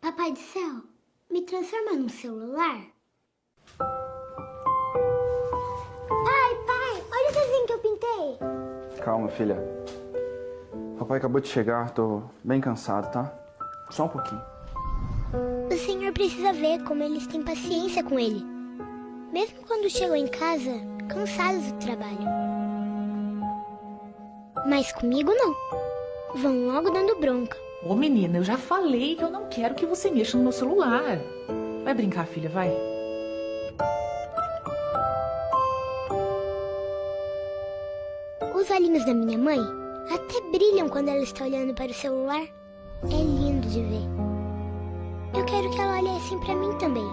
Papai do céu, me transforma num celular? Pai, olha o desenho que eu pintei. Calma, filha. Papai acabou de chegar, tô bem cansado, tá? Só um pouquinho. O senhor precisa ver como eles têm paciência com ele. Mesmo quando chegam em casa, cansados do trabalho. Mas comigo não. Vão logo dando bronca. Ô menina, eu já falei que eu não quero que você mexa no meu celular. Vai brincar, filha, vai. Os olhinhos da minha mãe até brilham quando ela está olhando para o celular. É lindo de ver. Eu quero que ela olhe assim para mim também.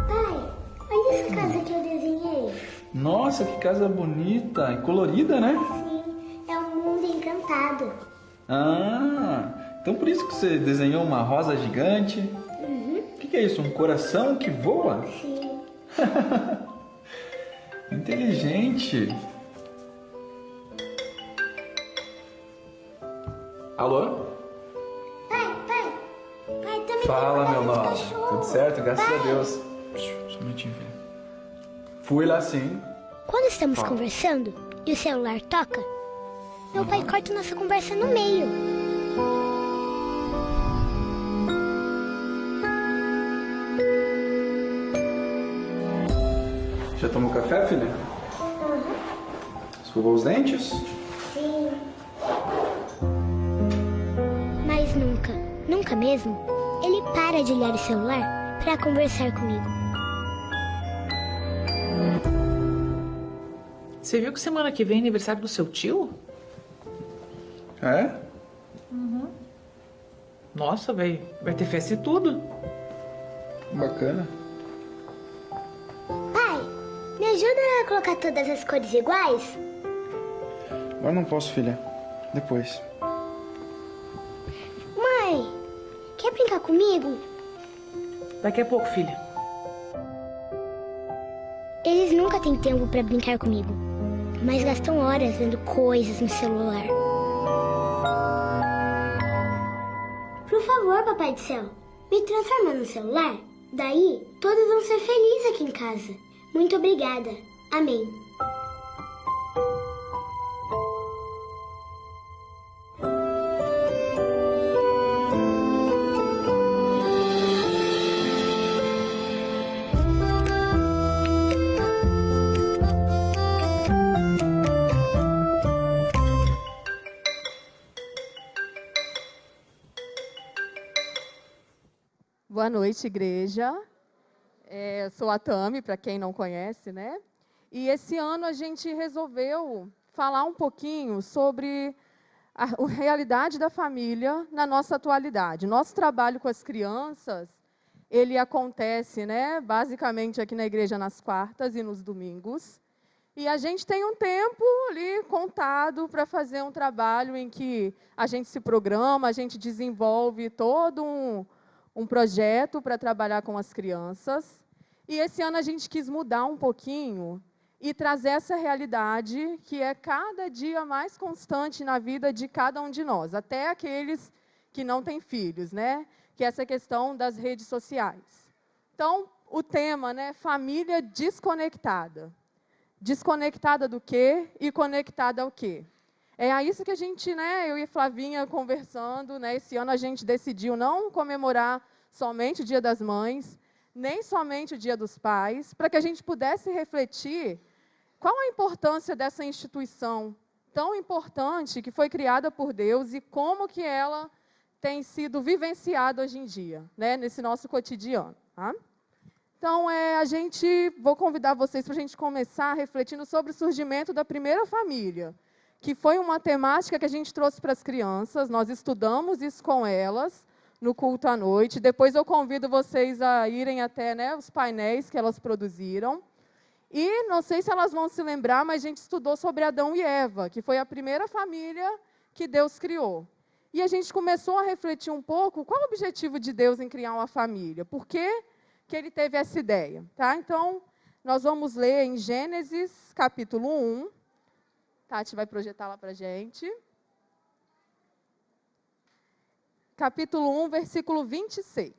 Pai, olha essa casa que eu desenhei. Nossa, que casa bonita e colorida, né? Sim, é um mundo encantado. Ah, então por isso que você desenhou uma rosa gigante. O que é isso? Um coração que voa? Sim. Inteligente. Alô? Pai, também Fala, tem meu um pedaço de nome. cachorro. Tudo certo? Graças Pai. a Deus. Só um minutinho, filha. Fui lá sim. Quando estamos Fala. conversando e o celular toca, meu pai corta nossa conversa no meio. Já tomou café, filha? Escovou os dentes? Sim. Mas nunca mesmo, ele para de olhar o celular para conversar comigo. Você viu que semana que vem é aniversário do seu tio? É? Nossa, vai ter festa e tudo. Bacana. Pai, me ajuda a colocar todas as cores iguais? Agora não posso, filha. Depois. Mãe, quer brincar comigo? Daqui a pouco, filha. Eles nunca têm tempo para brincar comigo, mas gastam horas vendo coisas no celular. Por favor, papai do céu, me transforma no celular. Daí, todos vão ser felizes aqui em casa. Muito obrigada. Amém. Boa noite, igreja. Eu sou a Tami, para quem não conhece, né? E esse ano a gente resolveu falar um pouquinho sobre a realidade da família na nossa atualidade. Nosso trabalho com as crianças, ele acontece, né, basicamente aqui na igreja nas quartas e nos domingos. E a gente tem um tempo ali contado para fazer um trabalho em que a gente se programa, a gente desenvolve todo um projeto para trabalhar com as crianças. E esse ano a gente quis mudar um pouquinho e trazer essa realidade que é cada dia mais constante na vida de cada um de nós, até aqueles que não têm filhos, né? Que é essa questão das redes sociais. Então, o tema, né, família desconectada. Desconectada do quê e conectada ao quê? É a isso que a gente, né, eu e Flavinha conversando, né, esse ano a gente decidiu não comemorar somente o Dia das Mães, nem somente o Dia dos Pais, para que a gente pudesse refletir qual a importância dessa instituição tão importante que foi criada por Deus e como que ela tem sido vivenciada hoje em dia, né, nesse nosso cotidiano. Tá? Então, vou convidar vocês para a gente começar refletindo sobre o surgimento da primeira família, que foi uma temática que a gente trouxe para as crianças, nós estudamos isso com elas no culto à noite. Depois eu convido vocês a irem até, né, os painéis que elas produziram. E não sei se elas vão se lembrar, mas a gente estudou sobre Adão e Eva, que foi a primeira família que Deus criou. E a gente começou a refletir um pouco qual o objetivo de Deus em criar uma família. Por que ele teve essa ideia? Tá? Então, nós vamos ler em Gênesis, capítulo 1. Tati vai projetar lá para a gente. capítulo 1, versículo 26.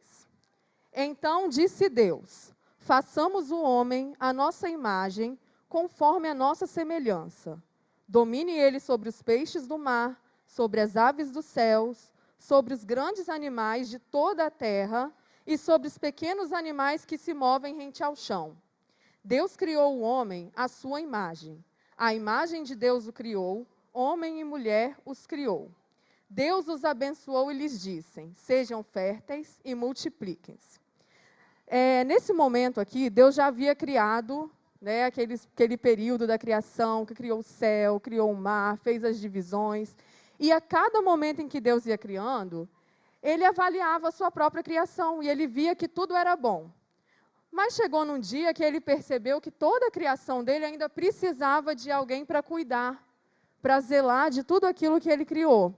Então disse Deus: façamos o homem à nossa imagem, conforme a nossa semelhança. Domine ele sobre os peixes do mar, sobre as aves dos céus, sobre os grandes animais de toda a terra e sobre os pequenos animais que se movem rente ao chão. Deus criou o homem à sua imagem. A imagem de Deus o criou, homem e mulher os criou. Deus os abençoou e lhes disse: sejam férteis e multipliquem-se. Nesse momento aqui, Deus já havia criado, né, aquele período da criação, que criou o céu, criou o mar, fez as divisões. E a cada momento em que Deus ia criando, ele avaliava a sua própria criação e ele via que tudo era bom. Mas chegou num dia que ele percebeu que toda a criação dele ainda precisava de alguém para cuidar, para zelar de tudo aquilo que ele criou.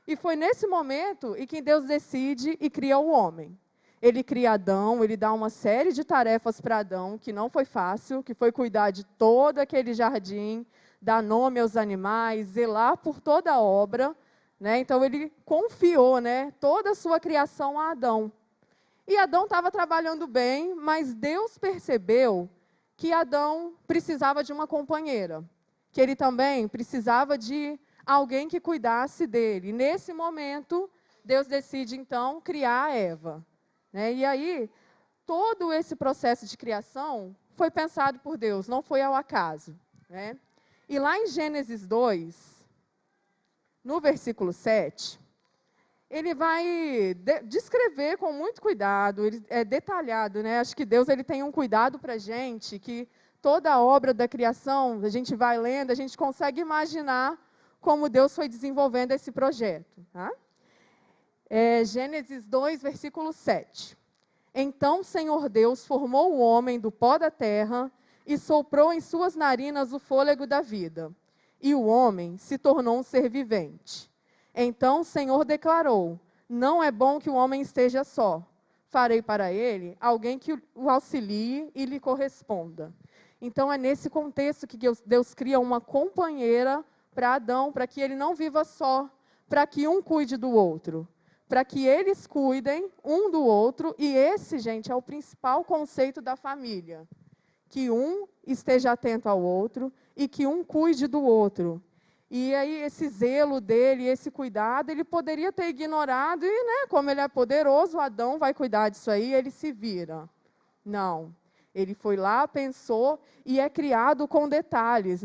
E foi nesse momento em que Deus decide e cria o homem. Ele cria Adão, ele dá uma série de tarefas para Adão, que não foi fácil, que foi cuidar de todo aquele jardim, dar nome aos animais, zelar por toda a obra, né? Então ele confiou, né, toda a sua criação a Adão. E Adão estava trabalhando bem, mas Deus percebeu que Adão precisava de uma companheira, que ele também precisava de alguém que cuidasse dele. E nesse momento, Deus decide então criar a Eva. E aí, todo esse processo de criação foi pensado por Deus, não foi ao acaso. E lá em Gênesis 2, no versículo 7, ele vai descrever com muito cuidado, ele é detalhado, né? Acho que Deus ele tem um cuidado para a gente, que toda a obra da criação, a gente vai lendo, a gente consegue imaginar como Deus foi desenvolvendo esse projeto. Tá? Gênesis 2, versículo 7. Então o Senhor Deus formou o homem do pó da terra e soprou em suas narinas o fôlego da vida. E o homem se tornou um ser vivente. Então o Senhor declarou: não é bom que o homem esteja só. Farei para ele alguém que o auxilie e lhe corresponda. Então é nesse contexto que Deus cria uma companheira para Adão, para que ele não viva só, para que um cuide do outro. Para que eles cuidem um do outro, e esse, gente, é o principal conceito da família. Que um esteja atento ao outro e que um cuide do outro. E aí esse zelo dele, esse cuidado, ele poderia ter ignorado, e como ele é poderoso, Adão vai cuidar disso aí, ele se vira. Não, ele foi lá, pensou, e é criado com detalhes.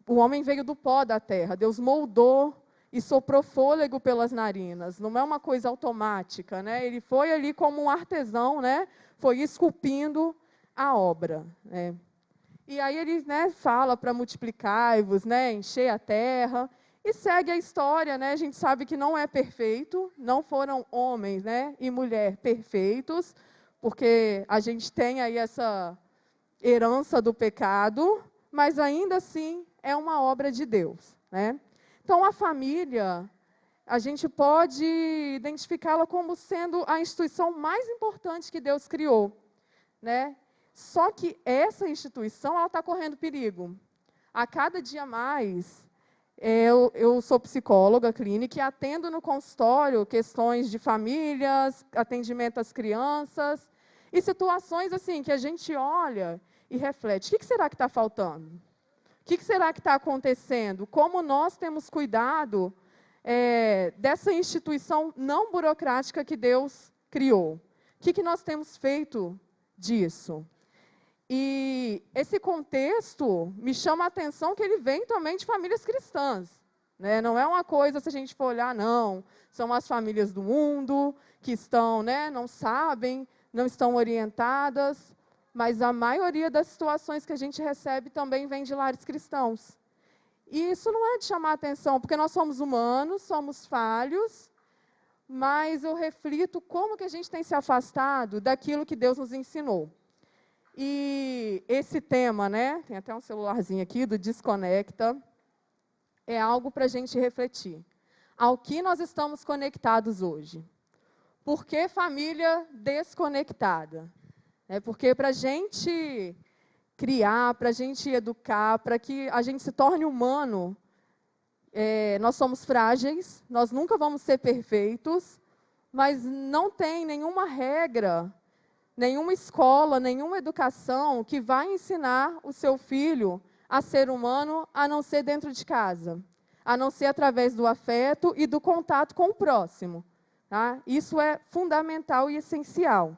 O homem veio do pó da terra, Deus moldou, e soprou fôlego pelas narinas, não é uma coisa automática, ele foi ali como um artesão, foi esculpindo a obra. E aí ele fala para multiplicar-vos, encher a terra, e segue a história, a gente sabe que não é perfeito, não foram homens e mulher perfeitos, porque a gente tem aí essa herança do pecado, mas ainda assim é uma obra de Deus. Então, a família, a gente pode identificá-la como sendo a instituição mais importante que Deus criou. Só que essa instituição está correndo perigo. A cada dia mais, eu sou psicóloga clínica e atendo no consultório questões de famílias, atendimento às crianças, e situações assim que a gente olha e reflete. O que será que está faltando? O que será que está acontecendo? Como nós temos cuidado dessa instituição não burocrática que Deus criou? O que nós temos feito disso? E esse contexto me chama a atenção que ele vem também de famílias cristãs. Não é uma coisa, se a gente for olhar, não. São as famílias do mundo que estão, não sabem, não estão orientadas. Mas a maioria das situações que a gente recebe também vem de lares cristãos. E isso não é de chamar a atenção, porque nós somos humanos, somos falhos, mas eu reflito como que a gente tem se afastado daquilo que Deus nos ensinou. E esse tema, tem até um celularzinho aqui, do Desconecta, é algo para a gente refletir. Ao que nós estamos conectados hoje? Por que família desconectada? Porque para a gente criar, para a gente educar, para que a gente se torne humano, nós somos frágeis, nós nunca vamos ser perfeitos, mas não tem nenhuma regra, nenhuma escola, nenhuma educação que vai ensinar o seu filho a ser humano, a não ser dentro de casa, a não ser através do afeto e do contato com o próximo. Tá? Isso é fundamental e essencial.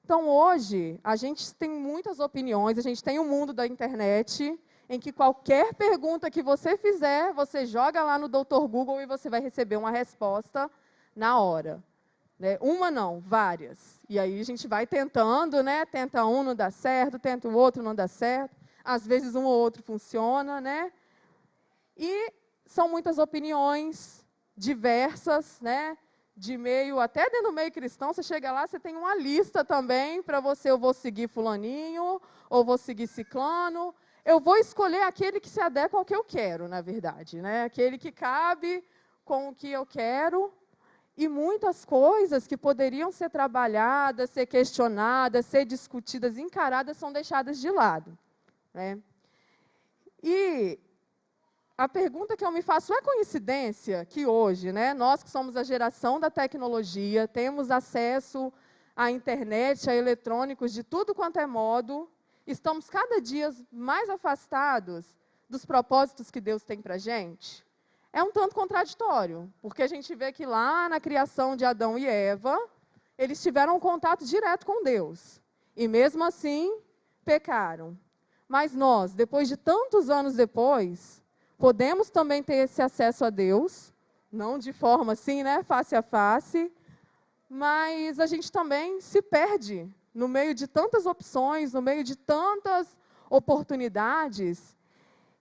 Então, hoje, a gente tem muitas opiniões, a gente tem o mundo da internet, em que qualquer pergunta que você fizer, você joga lá no Dr. Google e você vai receber uma resposta na hora. Né? Uma não, várias. E aí a gente vai tentando, né? Tenta um, não dá certo, tenta o outro, não dá certo. Às vezes um ou outro funciona, né? E são muitas opiniões diversas, né? De meio, até dentro do meio cristão, você chega lá, você tem uma lista também para você, eu vou seguir fulaninho, ou vou seguir ciclano. Eu vou escolher aquele que se adequa ao que eu quero, na verdade, né? Aquele que cabe com o que eu quero. E muitas coisas que poderiam ser trabalhadas, ser questionadas, ser discutidas, encaradas, são deixadas de lado. Né? E a pergunta que eu me faço, é coincidência que hoje, né, nós que somos a geração da tecnologia, temos acesso à internet, a eletrônicos de tudo quanto é modo, estamos cada dia mais afastados dos propósitos que Deus tem para a gente? É um tanto contraditório, porque a gente vê que lá na criação de Adão e Eva, eles tiveram um contato direto com Deus, e mesmo assim pecaram. Mas nós, depois de tantos anos depois, podemos também ter esse acesso a Deus, não de forma assim, né, face a face, mas a gente também se perde no meio de tantas opções, no meio de tantas oportunidades,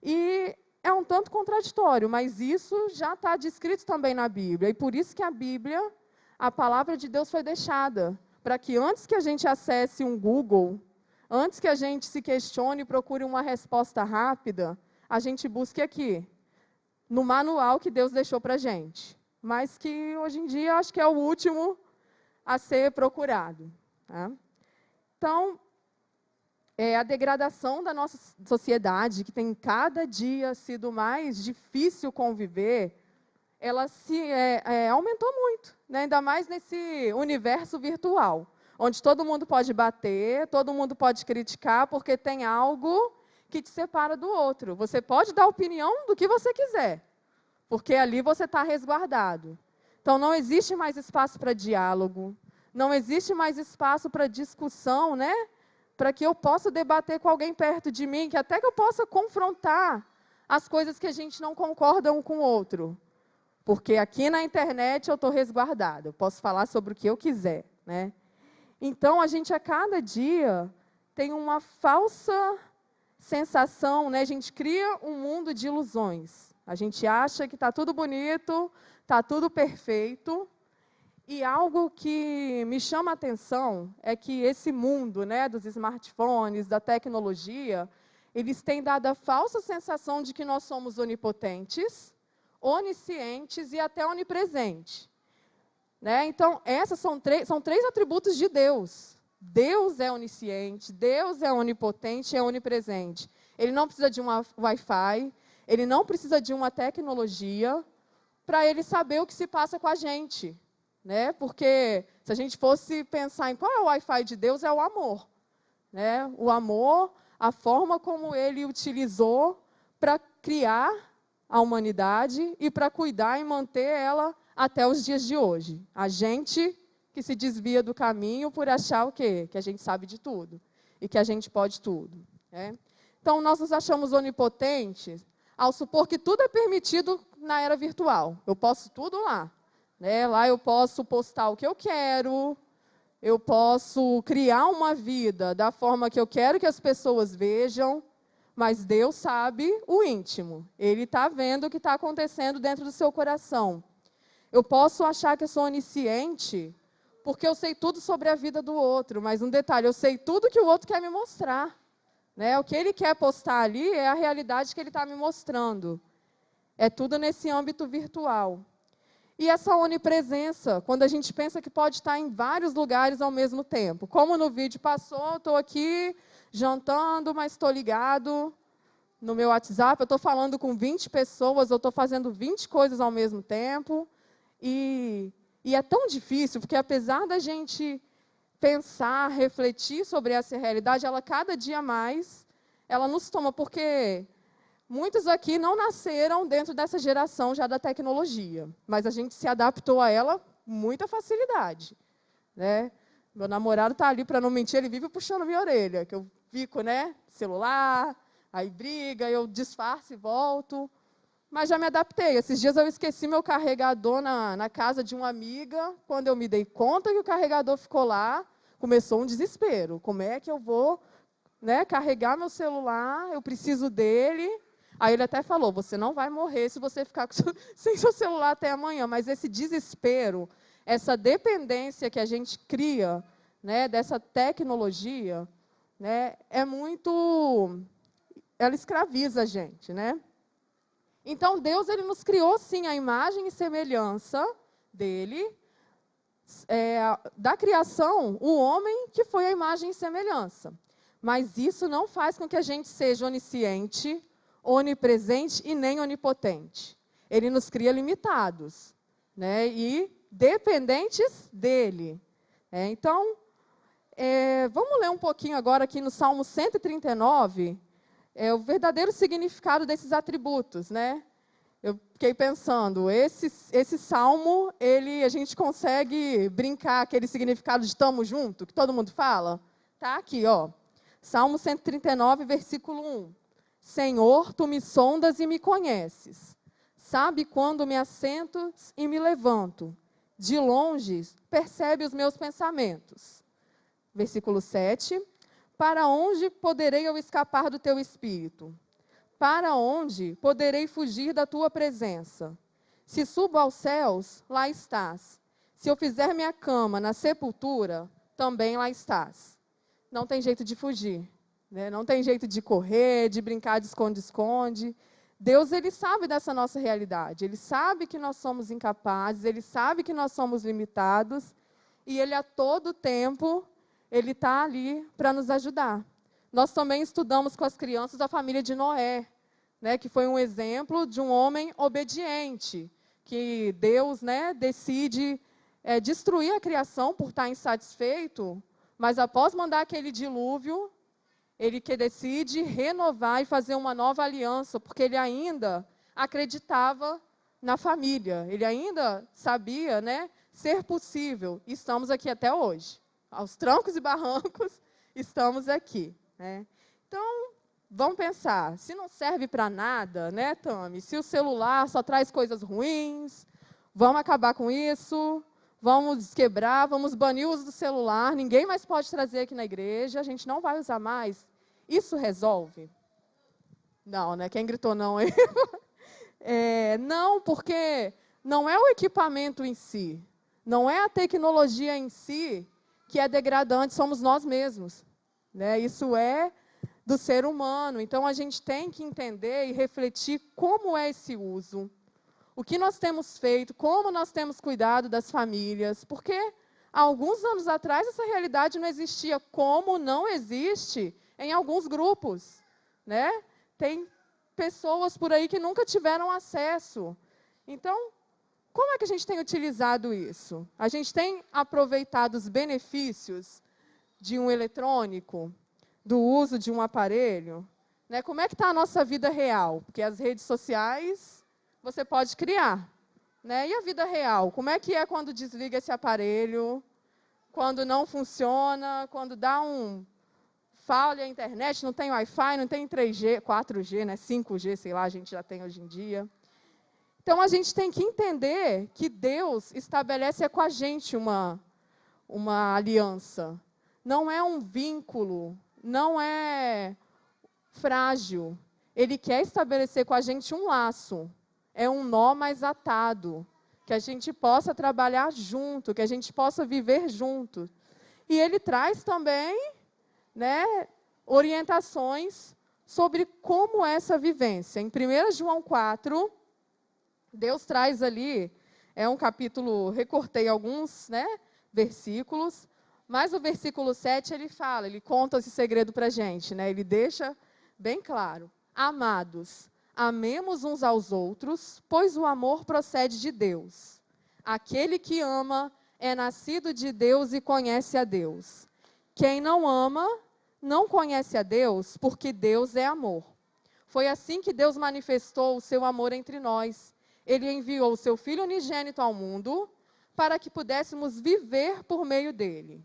e é um tanto contraditório, mas isso já está descrito também na Bíblia, e por isso que a Bíblia, a palavra de Deus foi deixada, para que antes que a gente acesse um Google, antes que a gente se questione e procure uma resposta rápida, a gente busque aqui, no manual que Deus deixou para a gente, mas que hoje em dia acho que é o último a ser procurado. Tá? Então, a degradação da nossa sociedade, que tem cada dia sido mais difícil conviver, ela aumentou muito, né? Ainda mais nesse universo virtual, onde todo mundo pode bater, todo mundo pode criticar, porque tem algo que te separa do outro. Você pode dar opinião do que você quiser, porque ali você está resguardado. Então, não existe mais espaço para diálogo, não existe mais espaço para discussão, né? Para que eu possa debater com alguém perto de mim, que até que eu possa confrontar as coisas que a gente não concorda um com o outro. Porque aqui na internet eu estou resguardado, eu posso falar sobre o que eu quiser. Né? Então, a gente a cada dia tem uma falsa sensação, né? A gente cria um mundo de ilusões. A gente acha que está tudo bonito, está tudo perfeito. E algo que me chama a atenção é que esse mundo, né, dos smartphones, da tecnologia, eles têm dado a falsa sensação de que nós somos onipotentes, oniscientes e até onipresentes. Né? Então, essas são três atributos de Deus. Deus é onisciente, Deus é onipotente e é onipresente. Ele não precisa de um Wi-Fi, ele não precisa de uma tecnologia para ele saber o que se passa com a gente. Né? Porque se a gente fosse pensar em qual é o Wi-Fi de Deus, é o amor. Né? O amor, a forma como ele utilizou para criar a humanidade e para cuidar e manter ela até os dias de hoje. A gente que se desvia do caminho por achar o quê? Que a gente sabe de tudo e que a gente pode tudo. Né? Então, nós nos achamos onipotentes ao supor que tudo é permitido na era virtual. Eu posso tudo lá. Né? Lá eu posso postar o que eu quero, eu posso criar uma vida da forma que eu quero que as pessoas vejam, mas Deus sabe o íntimo. Ele está vendo o que está acontecendo dentro do seu coração. Eu posso achar que eu sou onisciente, porque eu sei tudo sobre a vida do outro, mas um detalhe, eu sei tudo que o outro quer me mostrar. Né? O que ele quer postar ali é a realidade que ele está me mostrando. É tudo nesse âmbito virtual. E essa onipresença, quando a gente pensa que pode estar em vários lugares ao mesmo tempo. Como no vídeo passou, estou aqui jantando, mas estou ligado no meu WhatsApp, eu estou falando com 20 pessoas, eu estou fazendo 20 coisas ao mesmo tempo. E E é tão difícil, porque apesar da gente pensar, refletir sobre essa realidade, ela cada dia mais, ela nos toma, porque muitos aqui não nasceram dentro dessa geração já da tecnologia, mas a gente se adaptou a ela com muita facilidade, né? Meu namorado está ali, para não mentir, ele vive puxando minha orelha, que eu fico, né, celular, aí briga, eu disfarço e volto, mas já me adaptei. Esses dias eu esqueci meu carregador na casa de uma amiga, quando eu me dei conta que o carregador ficou lá, começou um desespero. Como é que eu vou, né, carregar meu celular? Eu preciso dele. Aí ele até falou, você não vai morrer se você ficar sem seu celular até amanhã, mas esse desespero, essa dependência que a gente cria, né, dessa tecnologia, né, ela escraviza a gente, né? Então, Deus ele nos criou, sim, a imagem e semelhança dele, da criação, o homem que foi a imagem e semelhança. Mas isso não faz com que a gente seja onisciente, onipresente e nem onipotente. Ele nos cria limitados, né, e dependentes dele. Então, vamos ler um pouquinho agora aqui no Salmo 139, o verdadeiro significado desses atributos, né? Eu fiquei pensando, esse salmo, a gente consegue brincar aquele significado de estamos junto, que todo mundo fala? Tá aqui, ó. Salmo 139, versículo 1. Senhor, tu me sondas e me conheces. Sabe quando me assento e me levanto. De longe, percebe os meus pensamentos. Versículo 7. Para onde poderei eu escapar do teu espírito? Para onde poderei fugir da tua presença? Se subo aos céus, lá estás. Se eu fizer minha cama na sepultura, também lá estás. Não tem jeito de fugir, né? Não tem jeito de correr, de brincar de esconde-esconde. Deus, ele sabe dessa nossa realidade. Ele sabe que nós somos incapazes, ele sabe que nós somos limitados, e ele a todo tempo ele está ali para nos ajudar. Nós também estudamos com as crianças a família de Noé, né, que foi um exemplo de um homem obediente, que Deus, né, decide destruir a criação por estar insatisfeito, mas após mandar aquele dilúvio, ele que decide renovar e fazer uma nova aliança, porque ele ainda acreditava na família, ele ainda sabia, né, ser possível, e estamos aqui até hoje. Aos trancos e barrancos, estamos aqui, né? Então, vamos pensar, se não serve para nada, né, Tami? Se o celular só traz coisas ruins, vamos acabar com isso, vamos quebrar, vamos banir o uso do celular, ninguém mais pode trazer aqui na igreja, a gente não vai usar mais. Isso resolve? Não, né? Quem gritou não aí? Não, porque não é o equipamento em si, não é a tecnologia em si que é degradante, somos nós mesmos, né? Isso é do ser humano. Então, a gente tem que entender e refletir como é esse uso, o que nós temos feito, como nós temos cuidado das famílias, porque há alguns anos atrás essa realidade não existia, como não existe em alguns grupos, né? Tem pessoas por aí que nunca tiveram acesso. Então, como é que a gente tem utilizado isso? A gente tem aproveitado os benefícios de um eletrônico, do uso de um aparelho? Né? Como é que está a nossa vida real? Porque as redes sociais você pode criar. Né? E a vida real? Como é que é quando desliga esse aparelho? Quando não funciona? Quando dá falha a internet, não tem Wi-Fi, não tem 3G, 4G, né? 5G, sei lá, a gente já tem hoje em dia. Então, a gente tem que entender que Deus estabelece com a gente uma aliança. Não é um vínculo, não é frágil. Ele quer estabelecer com a gente um laço. É um nó mais atado, que a gente possa trabalhar junto, que a gente possa viver junto. E ele traz também, né, orientações sobre como é essa vivência. Em 1 João 4, Deus traz ali, um capítulo, recortei alguns, né, versículos, mas o versículo 7 ele conta esse segredo para a gente, né, ele deixa bem claro. Amados, amemos uns aos outros, pois o amor procede de Deus. Aquele que ama é nascido de Deus e conhece a Deus. Quem não ama, não conhece a Deus, porque Deus é amor. Foi assim que Deus manifestou o seu amor entre nós. Ele enviou o seu Filho unigênito ao mundo para que pudéssemos viver por meio dele.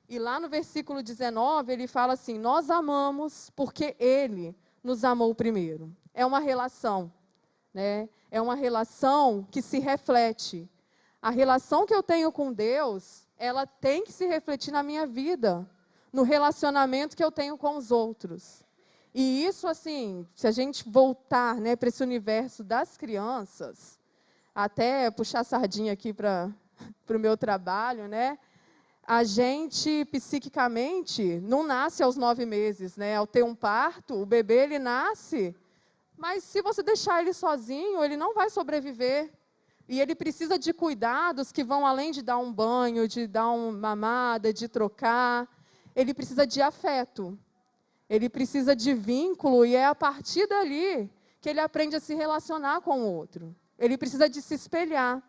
E lá no versículo 19, ele fala assim: nós amamos porque ele nos amou primeiro. É uma relação, né? É uma relação que se reflete. A relação que eu tenho com Deus, ela tem que se refletir na minha vida, no relacionamento que eu tenho com os outros. E isso, assim, se a gente voltar, né, para esse universo das crianças, até puxar a sardinha aqui para o meu trabalho, né? A gente, psiquicamente, não nasce aos 9 meses, né? Ao ter um parto, o bebê, ele nasce, mas se você deixar ele sozinho, ele não vai sobreviver. E ele precisa de cuidados que vão além de dar um banho, de dar uma mamada, de trocar. Ele precisa de afeto. Ele precisa de vínculo, e é a partir dali que ele aprende a se relacionar com o outro. Ele precisa de se espelhar,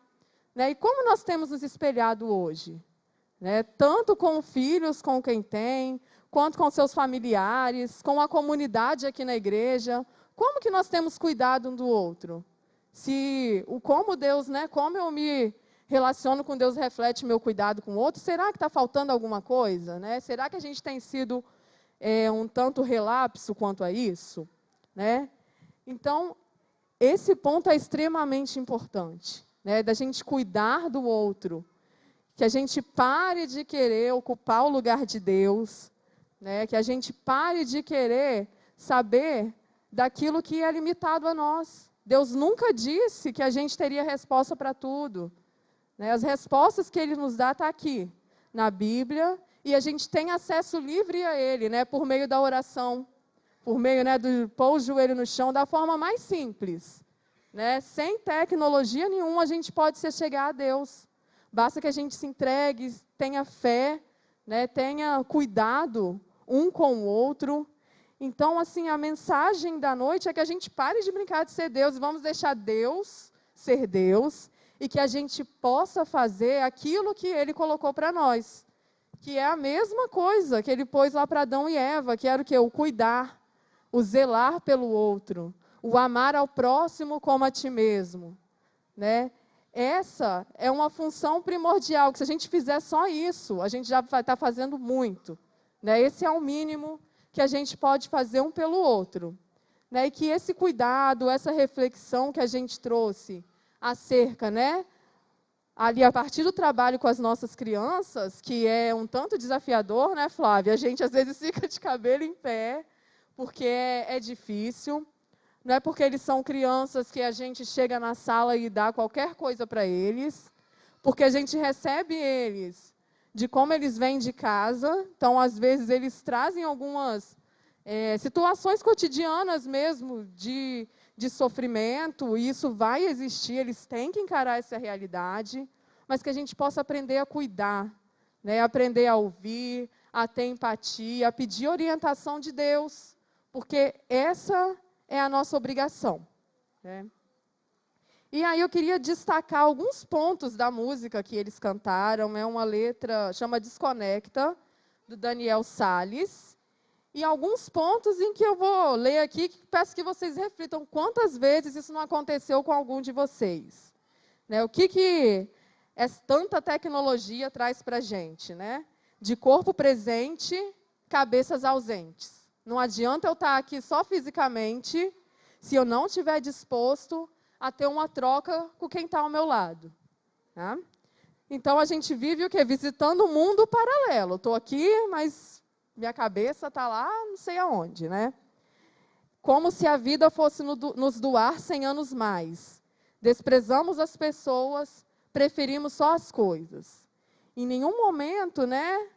né? E como nós temos nos espelhado hoje? Né? Tanto com filhos, com quem tem, quanto com seus familiares, com a comunidade aqui na igreja. Como que nós temos cuidado um do outro? Como Deus, né? Como eu me relaciono com Deus reflete meu cuidado com o outro? Será que está faltando alguma coisa? Né? Será que a gente tem sido um tanto relapso quanto a isso? Né? Então, esse ponto é extremamente importante, né? Da gente cuidar do outro, que a gente pare de querer ocupar o lugar de Deus, né? Que a gente pare de querer saber daquilo que é limitado a nós. Deus nunca disse que a gente teria resposta para tudo, né? As respostas que Ele nos dá estão aqui, na Bíblia, e a gente tem acesso livre a Ele, né? Por meio da oração, por meio, né, do pôr o joelho no chão, da forma mais simples, né? Sem tecnologia nenhuma, a gente pode se chegar a Deus. Basta que a gente se entregue, tenha fé, né, tenha cuidado um com o outro. Então, assim, a mensagem da noite é que a gente pare de brincar de ser Deus e vamos deixar Deus ser Deus, e que a gente possa fazer aquilo que Ele colocou para nós, que é a mesma coisa que Ele pôs lá para Adão e Eva, que era o quê? O cuidar, o zelar pelo outro, o amar ao próximo como a ti mesmo, né? Essa é uma função primordial, que se a gente fizer só isso, a gente já vai estar fazendo muito, né? Esse é o mínimo que a gente pode fazer um pelo outro, né? E que esse cuidado, essa reflexão que a gente trouxe acerca, né, ali a partir do trabalho com as nossas crianças, que é um tanto desafiador, né, Flávia? A gente às vezes fica de cabelo em pé, porque é difícil. Não é porque eles são crianças que a gente chega na sala e dá qualquer coisa para eles, porque a gente recebe eles de como eles vêm de casa. Então, às vezes, eles trazem algumas situações cotidianas mesmo de sofrimento, e isso vai existir, eles têm que encarar essa realidade, mas que a gente possa aprender a cuidar, né? Aprender a ouvir, a ter empatia, a pedir orientação de Deus, porque essa é a nossa obrigação, né? E aí eu queria destacar alguns pontos da música que eles cantaram. É uma letra, chama Desconecta, do Daniel Salles. E alguns pontos em que eu vou ler aqui, que peço que vocês reflitam quantas vezes isso não aconteceu com algum de vocês, né? O que tanta tecnologia traz para a gente, né? De corpo presente, cabeças ausentes. Não adianta eu estar aqui só fisicamente, se eu não estiver disposto a ter uma troca com quem está ao meu lado, tá? Então, a gente vive o quê? Visitando um mundo paralelo. Estou aqui, mas minha cabeça está lá, não sei aonde, né? Como se a vida fosse nos doar 100 anos mais. Desprezamos as pessoas, preferimos só as coisas. Em nenhum momento, né,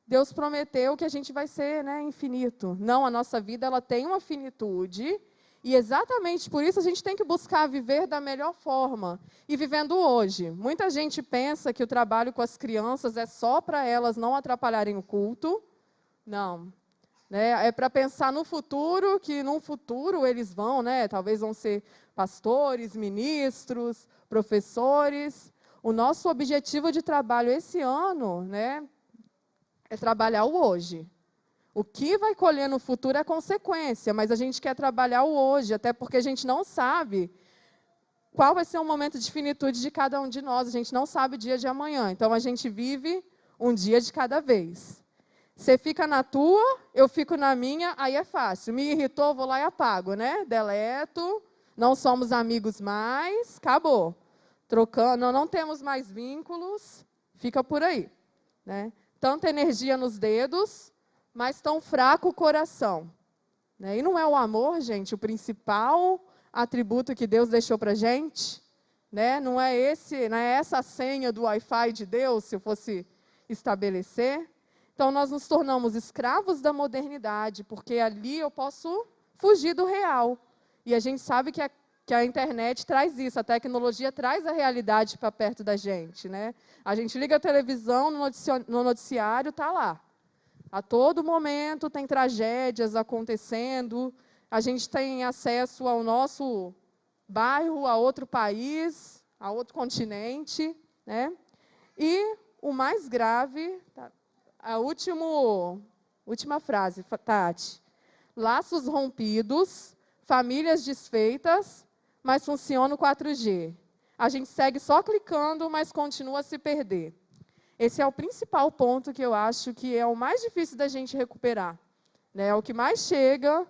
Deus prometeu que a gente vai ser, né, infinito. Não, a nossa vida ela tem uma finitude, e exatamente por isso a gente tem que buscar viver da melhor forma. E vivendo hoje. Muita gente pensa que o trabalho com as crianças é só para elas não atrapalharem o culto. Não. Né? É para pensar no futuro, que num futuro eles vão, né, talvez vão ser pastores, ministros, professores. O nosso objetivo de trabalho esse ano, né, é trabalhar o hoje. O que vai colher no futuro é consequência, mas a gente quer trabalhar o hoje, até porque a gente não sabe qual vai ser o momento de finitude de cada um de nós, a gente não sabe o dia de amanhã. Então, a gente vive um dia de cada vez. Você fica na tua, eu fico na minha, aí é fácil. Me irritou, vou lá e apago, né? Deleto, não somos amigos mais, acabou. Trocando, não temos mais vínculos, fica por aí, né? Tanta energia nos dedos, mas tão fraco o coração, né? E não é o amor, gente, o principal atributo que Deus deixou para a gente, né? Não é essa a senha do Wi-Fi de Deus, se eu fosse estabelecer. Então, nós nos tornamos escravos da modernidade, porque ali eu posso fugir do real. E a gente sabe que a internet traz isso, a tecnologia traz a realidade para perto da gente, né? A gente liga a televisão, no noticiário está lá. A todo momento tem tragédias acontecendo, a gente tem acesso ao nosso bairro, a outro país, a outro continente, né? E o mais grave, a última frase, Tati. Laços rompidos, famílias desfeitas, mas funciona o 4G. A gente segue só clicando, mas continua a se perder. Esse é o principal ponto que eu acho que é o mais difícil da gente recuperar, né? É o que mais chega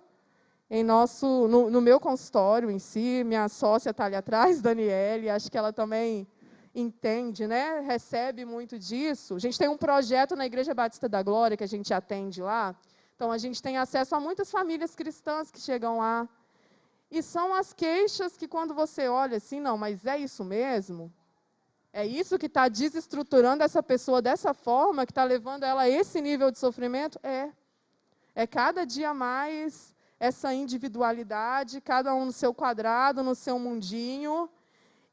no meu consultório em si. Minha sócia está ali atrás, Daniele, acho que ela também entende, né? Recebe muito disso. A gente tem um projeto na Igreja Batista da Glória que a gente atende lá. Então, a gente tem acesso a muitas famílias cristãs que chegam lá. E são as queixas que, quando você olha assim, não, mas é isso mesmo? É isso que está desestruturando essa pessoa dessa forma, que está levando ela a esse nível de sofrimento? É cada dia mais essa individualidade, cada um no seu quadrado, no seu mundinho.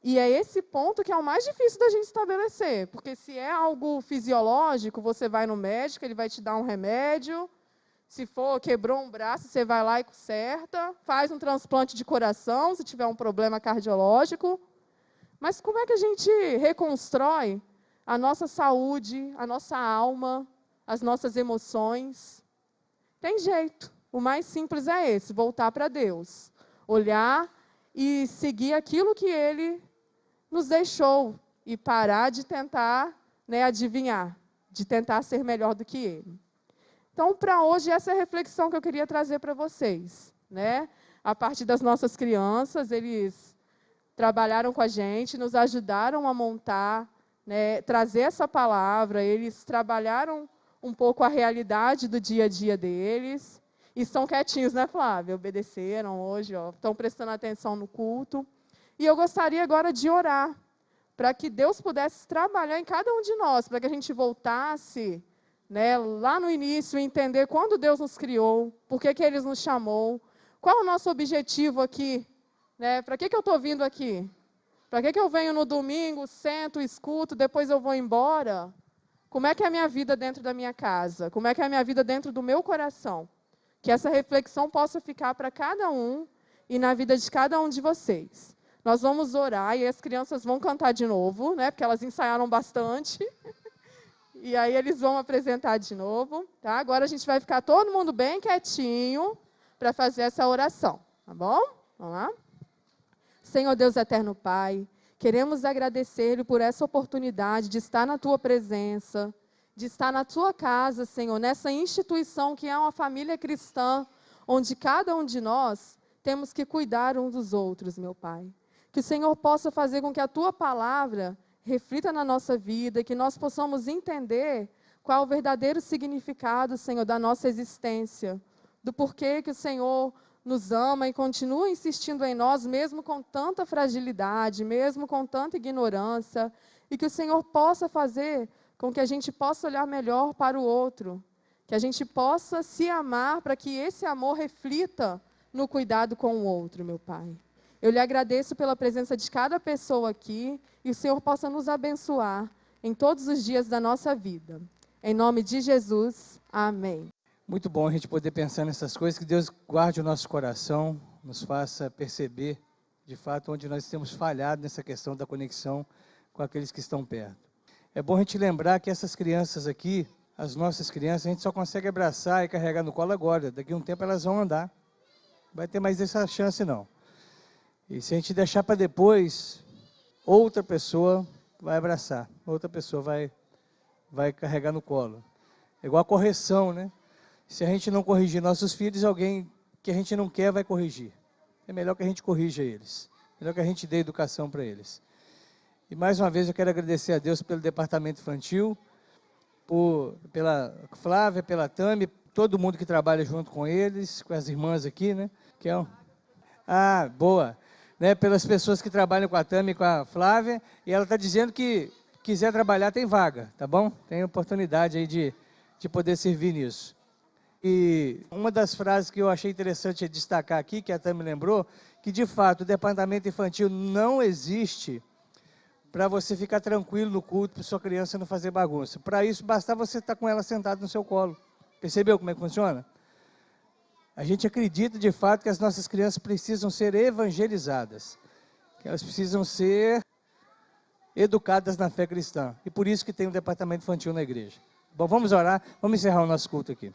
E é esse ponto que é o mais difícil da gente estabelecer. Porque se é algo fisiológico, você vai no médico, ele vai te dar um remédio. Se for, quebrou um braço, você vai lá e conserta. Faz um transplante de coração, se tiver um problema cardiológico. Mas como é que a gente reconstrói a nossa saúde, a nossa alma, as nossas emoções? Tem jeito. O mais simples é esse, voltar para Deus. Olhar e seguir aquilo que Ele nos deixou e parar de tentar, né, adivinhar, de tentar ser melhor do que Ele. Então, para hoje, essa é a reflexão que eu queria trazer para vocês, né? A partir das nossas crianças, eles trabalharam com a gente, nos ajudaram a montar, né, trazer essa palavra, eles trabalharam um pouco a realidade do dia a dia deles, e estão quietinhos, né, Flávia? Obedeceram hoje, ó, estão prestando atenção no culto. E eu gostaria agora de orar, para que Deus pudesse trabalhar em cada um de nós, para que a gente voltasse, né, lá no início, entender quando Deus nos criou, por que Ele nos chamou, qual é o nosso objetivo aqui, né? Para que eu estou vindo aqui? Para que eu venho no domingo, sento, escuto, depois eu vou embora? Como é que é a minha vida dentro da minha casa? Como é que é a minha vida dentro do meu coração? Que essa reflexão possa ficar para cada um e na vida de cada um de vocês. Nós vamos orar e as crianças vão cantar de novo, né? Porque elas ensaiaram bastante. E aí eles vão apresentar de novo, tá? Agora a gente vai ficar todo mundo bem quietinho para fazer essa oração, tá bom? Vamos lá? Senhor Deus eterno Pai, queremos agradecer por essa oportunidade de estar na Tua presença, de estar na Tua casa, Senhor, nessa instituição que é uma família cristã, onde cada um de nós temos que cuidar uns dos outros, meu Pai. Que o Senhor possa fazer com que a Tua palavra reflita na nossa vida, que nós possamos entender qual é o verdadeiro significado, Senhor, da nossa existência, do porquê que o Senhor nos ama e continua insistindo em nós, mesmo com tanta fragilidade, mesmo com tanta ignorância, e que o Senhor possa fazer com que a gente possa olhar melhor para o outro, que a gente possa se amar para que esse amor reflita no cuidado com o outro, meu Pai. Eu lhe agradeço pela presença de cada pessoa aqui e o Senhor possa nos abençoar em todos os dias da nossa vida. Em nome de Jesus, amém. Muito bom a gente poder pensar nessas coisas, que Deus guarde o nosso coração, nos faça perceber, de fato, onde nós temos falhado nessa questão da conexão com aqueles que estão perto. É bom a gente lembrar que essas crianças aqui, as nossas crianças, a gente só consegue abraçar e carregar no colo agora. Daqui a um tempo elas vão andar. Não vai ter mais essa chance, não. E se a gente deixar para depois, outra pessoa vai abraçar, outra pessoa vai carregar no colo. É igual a correção, né? Se a gente não corrigir nossos filhos, alguém que a gente não quer vai corrigir. É melhor que a gente corrija eles. Melhor que a gente dê educação para eles. E mais uma vez eu quero agradecer a Deus pelo departamento infantil, pela Flávia, pela Tami, todo mundo que trabalha junto com eles, com as irmãs aqui, né? Boa. Né? Pelas pessoas que trabalham com a Tami e com a Flávia, e ela está dizendo que quiser trabalhar tem vaga, tá bom? Tem oportunidade aí de poder servir nisso. E uma das frases que eu achei interessante destacar aqui, que a Tami lembrou, que de fato o departamento infantil não existe para você ficar tranquilo no culto, para sua criança não fazer bagunça. Para isso, basta você estar com ela sentada no seu colo. Percebeu como é que funciona? A gente acredita de fato que as nossas crianças precisam ser evangelizadas, que elas precisam ser educadas na fé cristã. E por isso que tem um departamento infantil na igreja. Bom, vamos orar, vamos encerrar o nosso culto aqui.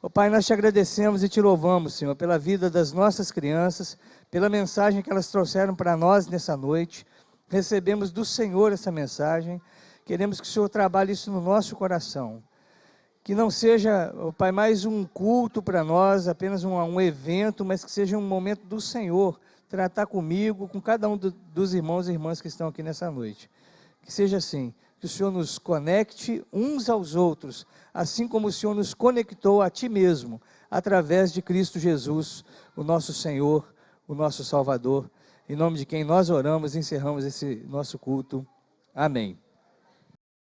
Ó Pai, nós te agradecemos e te louvamos, Senhor, pela vida das nossas crianças, pela mensagem que elas trouxeram para nós nessa noite. Recebemos do Senhor essa mensagem, queremos que o Senhor trabalhe isso no nosso coração. Que não seja, ó Pai, mais um culto para nós, apenas um evento, mas que seja um momento do Senhor, tratar comigo, com cada um dos irmãos e irmãs que estão aqui nessa noite. Que seja assim, que o Senhor nos conecte uns aos outros, assim como o Senhor nos conectou a Ti mesmo, através de Cristo Jesus, o nosso Senhor, o nosso Salvador. Em nome de quem nós oramos, encerramos esse nosso culto. Amém.